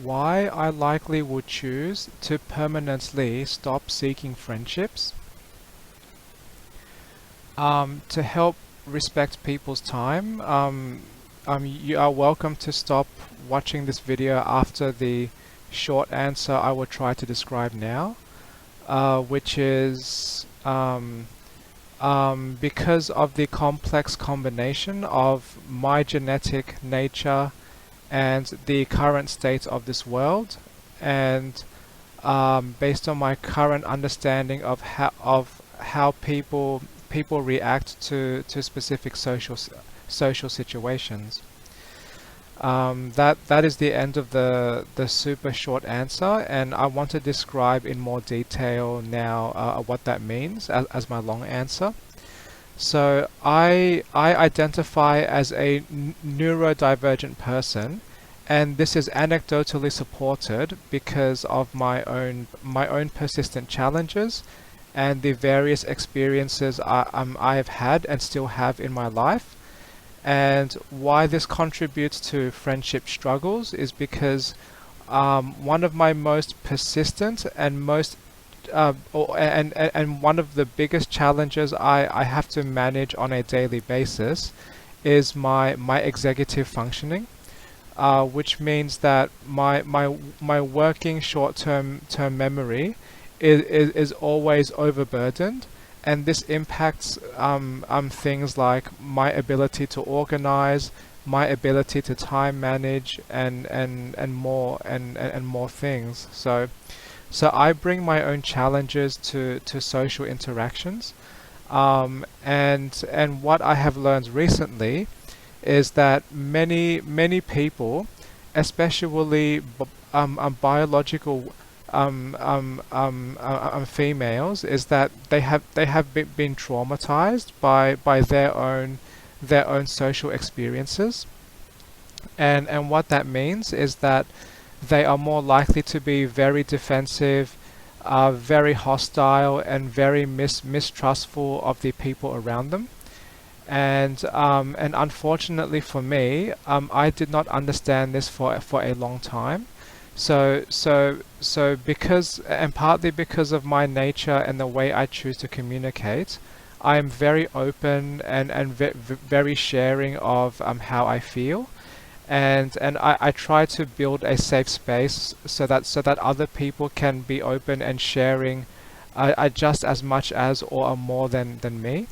why I likely would choose to permanently stop seeking friendships. To help respect people's time, you are welcome to stop watching this video after the short answer I will try to describe now, which is because of the complex combination of my genetic nature and the current state of this world, and based on my current understanding of how people react to specific social situations. That is the end of the super short answer, and I want to describe in more detail now what that means as my long answer. So I identify as a neurodivergent person, and this is anecdotally supported because of my own persistent challenges and the various experiences I have had and still have in my life. And why this contributes to friendship struggles is because one of my most persistent and and one of the biggest challenges I have to manage on a daily basis is my executive functioning, which means that my working short-term memory is always overburdened, and this impacts things like my ability to organize, my ability to time manage, and more things. So I bring my own challenges to social interactions, and what I have learned recently is that many people, especially biological females, is that they have been traumatized by their own social experiences, and what that means is that they are more likely to be very defensive, very hostile, and very mistrustful of the people around them. And unfortunately for me, I did not understand this for a long time. So because, and partly because of my nature and the way I choose to communicate, I am very open and very sharing of how I feel, and I try to build a safe space so that other people can be open and sharing just as much as or more than me.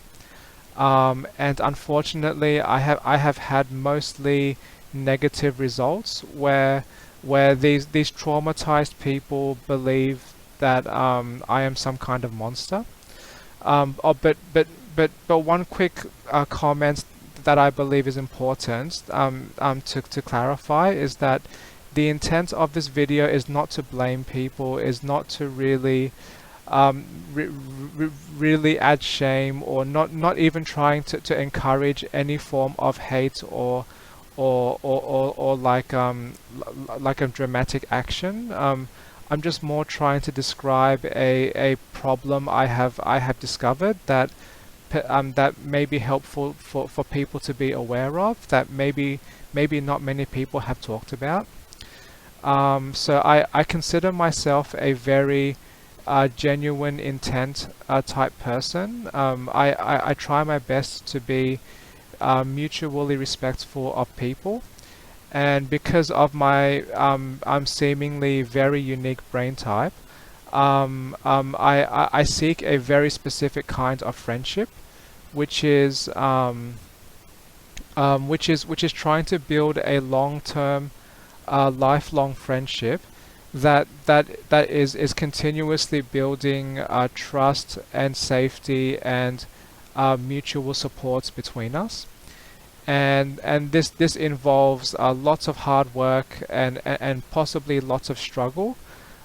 And unfortunately, I have had mostly negative results where these traumatized people believe that I am some kind of monster. But one quick comment that I believe is important to clarify is that the intent of this video is not to blame people, is not to really really add shame, or not even trying to encourage any form of hate or like a dramatic action. I'm just more trying to describe a problem I have discovered that may be helpful for people to be aware of, that maybe not many people have talked about. So I consider myself a very genuine intent type person. I try my best to be mutually respectful of people, and because of my seemingly very unique brain type, I seek a very specific kind of friendship, which is which is trying to build a long-term, lifelong friendship that is continuously building trust and safety and mutual supports between us. And this involves lots of hard work and possibly lots of struggle.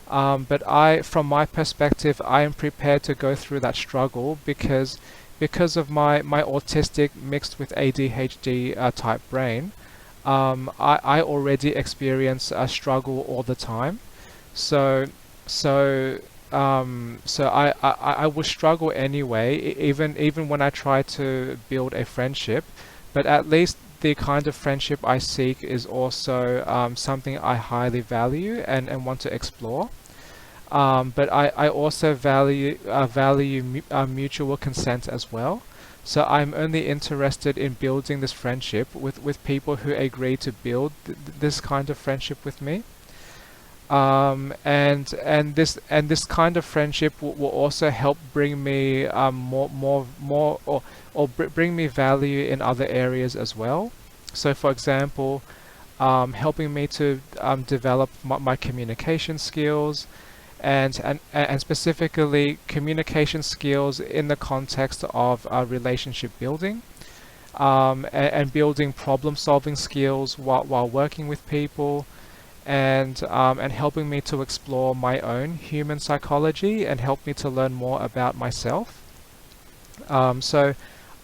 But from my perspective, I am prepared to go through that struggle because of my autistic mixed with ADHD type brain. I already experience a struggle all the time. So I will struggle anyway, even when I try to build a friendship. But at least the kind of friendship I seek is also something I highly value and want to explore. But I also value mutual consent as well. So I'm only interested in building this friendship with people who agree to build this kind of friendship with me. And this kind of friendship will also help bring me more or bring me value in other areas as well. So, for example, helping me to develop my communication skills and specifically communication skills in the context of relationship building, and building problem solving skills while working with people, and helping me to explore my own human psychology and help me to learn more about myself. So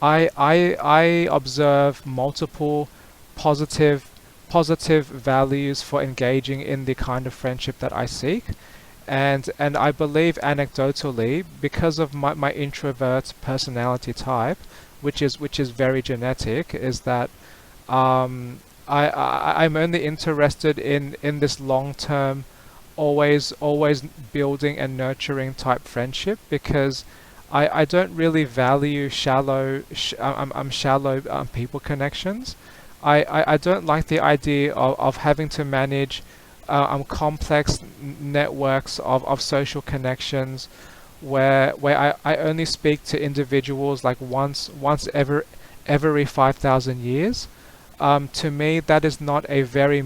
I observe multiple positive positive values for engaging in the kind of friendship that I seek. And I believe anecdotally, because of my introvert personality type, which is very genetic, is that I'm only interested in this long term, always building and nurturing type friendship, because I don't really value shallow people connections. I don't like the idea of having to manage complex networks of social connections where I only speak to individuals like once every 5,000 years. To me, that is not a very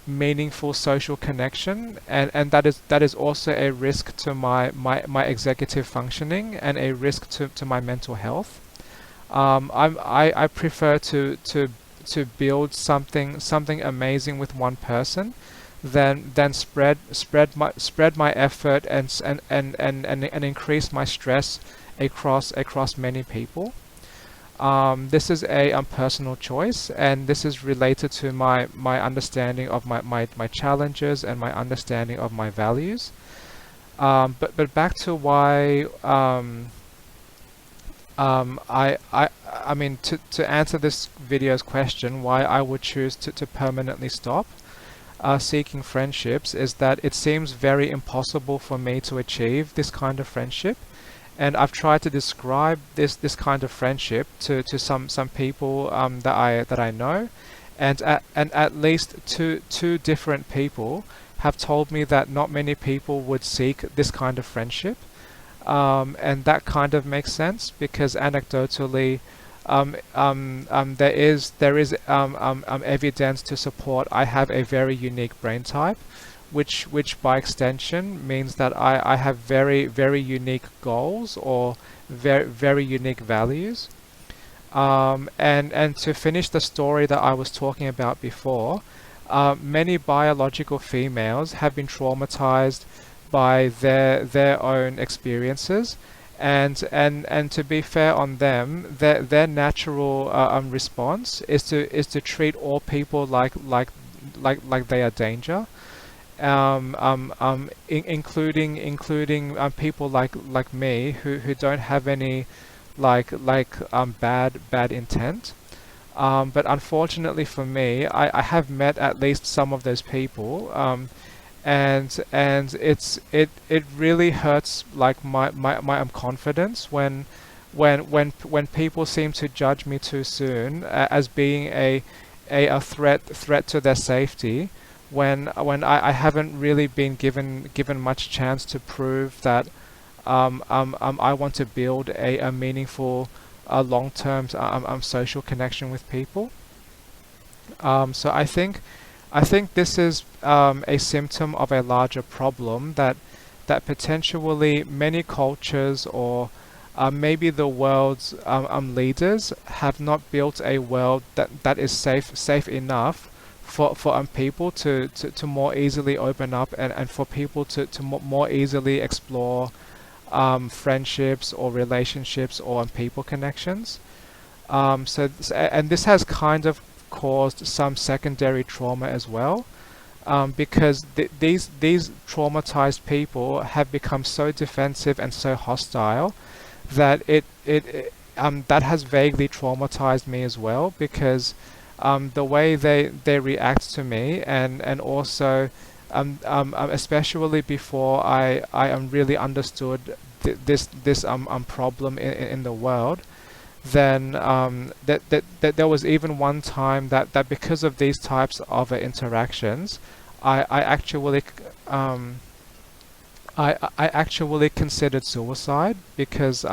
meaningful social connection, and that is also a risk to my executive functioning and a risk to my mental health. I prefer to build something amazing with one person than spread my effort and increase my stress across many people. This is a personal choice, and this is related to my understanding of my challenges and my understanding of my values. But back to why I mean, to answer this video's question, why I would choose to permanently stop seeking friendships, is that it seems very impossible for me to achieve this kind of friendship. And I've tried to describe this kind of friendship to some people that I know, and at least two different people have told me that not many people would seek this kind of friendship. And that kind of makes sense because anecdotally, there is evidence to support I have a very unique brain type, which by extension means that I have very unique goals or very unique values. And to finish the story that I was talking about before, many biological females have been traumatized by their own experiences, and to be fair on them, their natural response is to treat all people like they are danger, including people like me who don't have any bad intent. But unfortunately for me, I have met at least some of those people, and it really hurts like my confidence when people seem to judge me too soon as being a threat to their safety, when I haven't really been given much chance to prove that I want to build a meaningful long-term social connection with people. So I think this is a symptom of a larger problem that potentially many cultures or maybe the world's leaders have not built a world that is safe enough for people to more easily open up, and for people to more easily explore friendships or relationships or people connections. And this has kind of caused some secondary trauma as well, because these traumatized people have become so defensive and so hostile that that has vaguely traumatized me as well, because the way they react to me, and also especially before I really understood this problem in the world, then that there was even one time that because of these types of interactions, I actually um, I actually considered suicide, because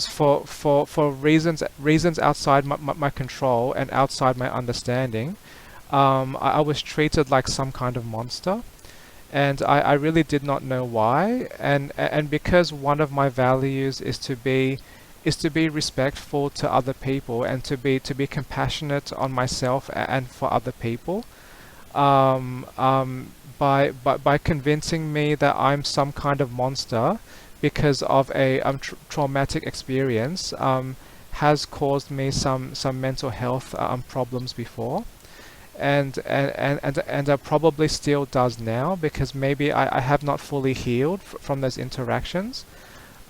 for reasons outside my control and outside my understanding, I was treated like some kind of monster, and I really did not know why. And because one of my values is to be respectful to other people, and to be compassionate on myself and for other people, um, um, by convincing me that I'm some kind of monster because of a traumatic experience, has caused me some mental health problems before, and probably still does now, because maybe I have not fully healed from those interactions.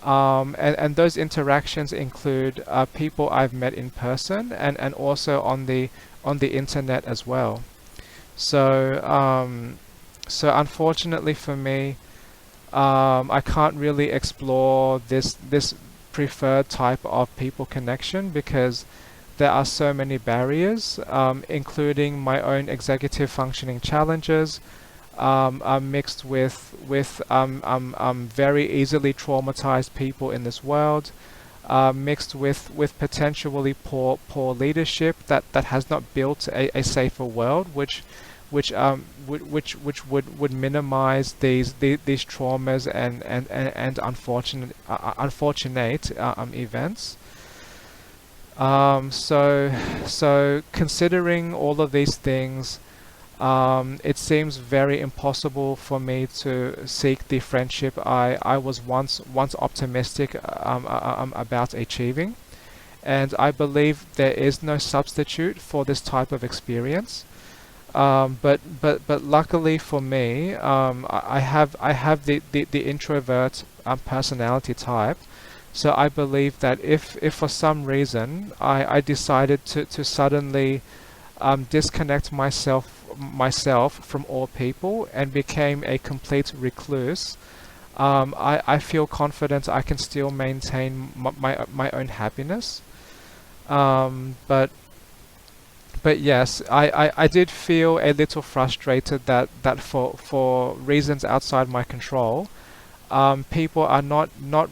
And those interactions include people I've met in person, and also on the internet as well. So, so unfortunately for me, I can't really explore this preferred type of people connection, because there are so many barriers, including my own executive functioning challenges, are mixed with very easily traumatized people in this world, mixed with potentially poor leadership that has not built a safer world, which would minimize these traumas and unfortunate events. So considering all of these things, it seems very impossible for me to seek the friendship I was once optimistic about achieving. And I believe there is no substitute for this type of experience. But luckily for me, I have the introvert personality type. So I believe that if for some reason I decided to suddenly disconnect myself from all people and became a complete recluse, I feel confident I can still maintain my own happiness. But yes, I did feel a little frustrated that for reasons outside my control, people are not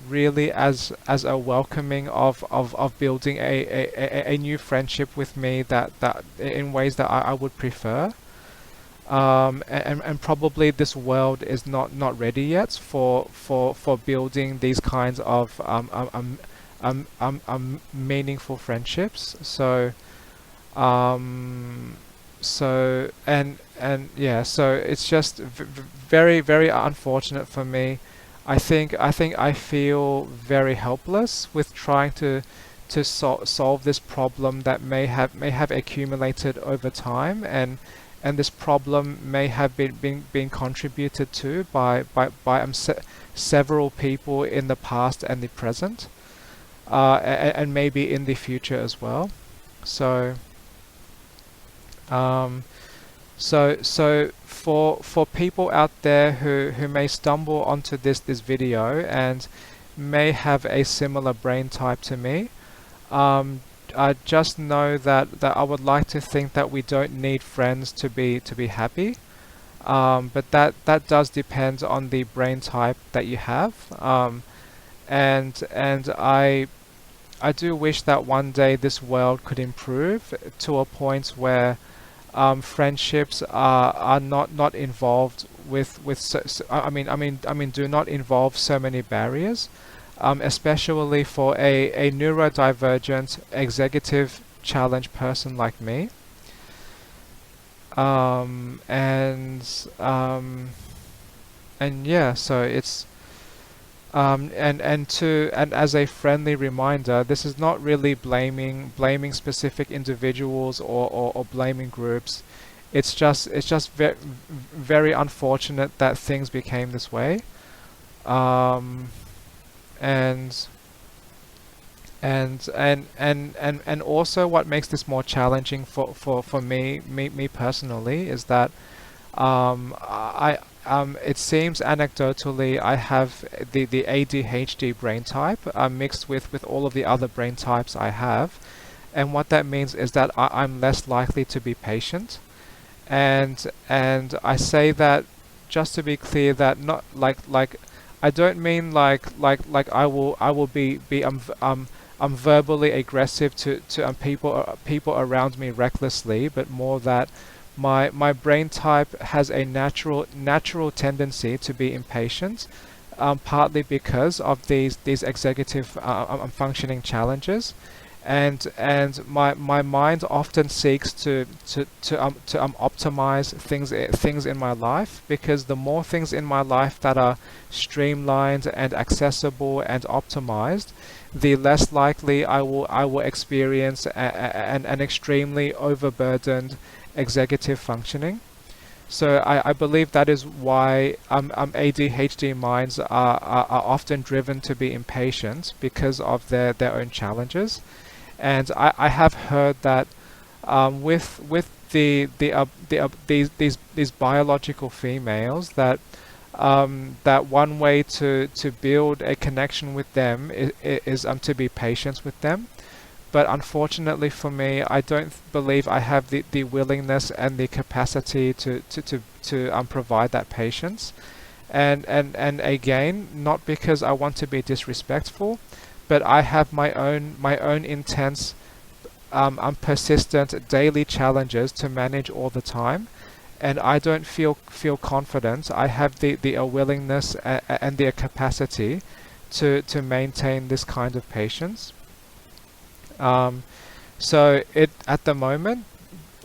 really as a welcoming of building a new friendship with me, that in ways that I would prefer. And probably this world is not ready yet for building these kinds of meaningful friendships. Um, and yeah, so it's just very unfortunate for me. I think I feel very helpless with trying to solve this problem that may have accumulated over time, and this problem may have been contributed to by several people in the past and the present, and maybe in the future as well. So. Um, so for people out there who may stumble onto this video and may have a similar brain type to me, I just know that I would like to think that we don't need friends to be happy. But that does depend on the brain type that you have. And I do wish that one day this world could improve to a point where friendships are not involved with I mean do not involve so many barriers, especially for a neurodivergent executive challenge person like me. Um, and um, and yeah, so it's and as a friendly reminder, this is not really blaming specific individuals or blaming groups. It's just very unfortunate that things became this way. Um, and And also what makes this more challenging for me personally is that it seems anecdotally I have the ADHD brain type mixed with all of the other brain types I have, and what that means is that I'm less likely to be patient, and I say that just to be clear that not like I don't mean like I will be verbally aggressive to people around me recklessly, but more that my brain type has a natural tendency to be impatient, partly because of these executive functioning challenges, and my mind often seeks to optimize things in my life, because the more things in my life that are streamlined and accessible and optimized, the less likely I will experience an extremely overburdened executive functioning. So I believe that is why ADHD minds are often driven to be impatient because of their own challenges. And I have heard that with these biological females, that that one way to build a connection with them is to be patient with them. But unfortunately for me, I don't believe I have the willingness and the capacity to provide that patience. And again, not because I want to be disrespectful, but I have my own intense, persistent daily challenges to manage all the time, and I don't feel confident. I have the willingness and the capacity to maintain this kind of patience. Um, so it at the moment,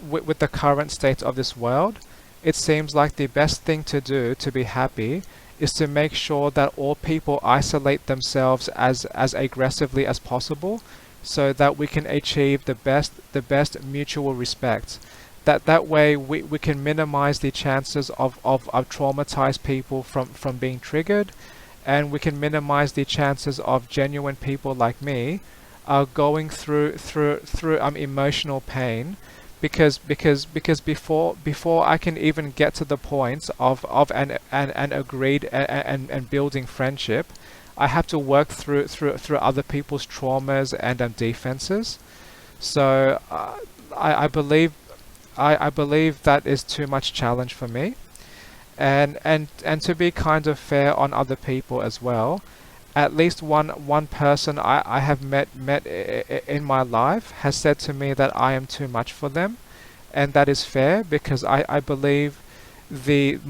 with the current state of this world, it seems like the best thing to do to be happy is to make sure that all people isolate themselves as aggressively as possible, so that we can achieve the best mutual respect. That way we can minimize the chances of traumatized people from being triggered, and we can minimize the chances of genuine people like me going through emotional pain, because before I can even get to the point of an agreed and building friendship, I have to work through other people's traumas and defenses. So I believe that is too much challenge for me, and to be kind of fair on other people as well. At least one person I have met in my life has said to me that I am too much for them, and that is fair, because I believe the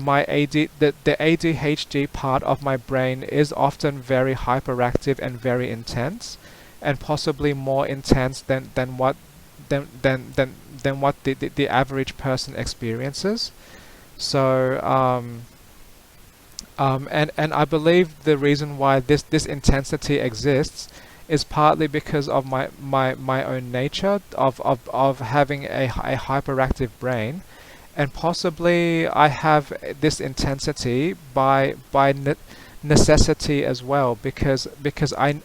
ADHD part of my brain is often very hyperactive and very intense, and possibly more intense than what the average person experiences. So and I believe the reason why this intensity exists is partly because of my own nature of having a hyperactive brain, and possibly I have this intensity by necessity as well, because I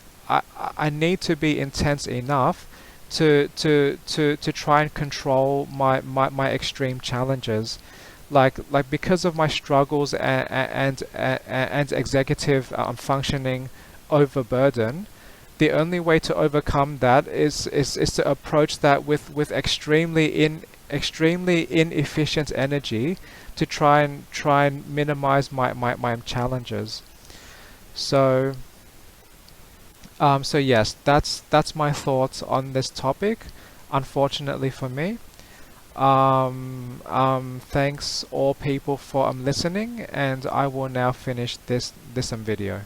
need to be intense enough to try and control my extreme challenges, like because of my struggles and executive functioning overburden. The only way to overcome that is to approach that with extremely inefficient energy, to try and minimize my challenges. So so yes, that's my thoughts on this topic, unfortunately for me. Thanks all people for listening, and I will now finish this video.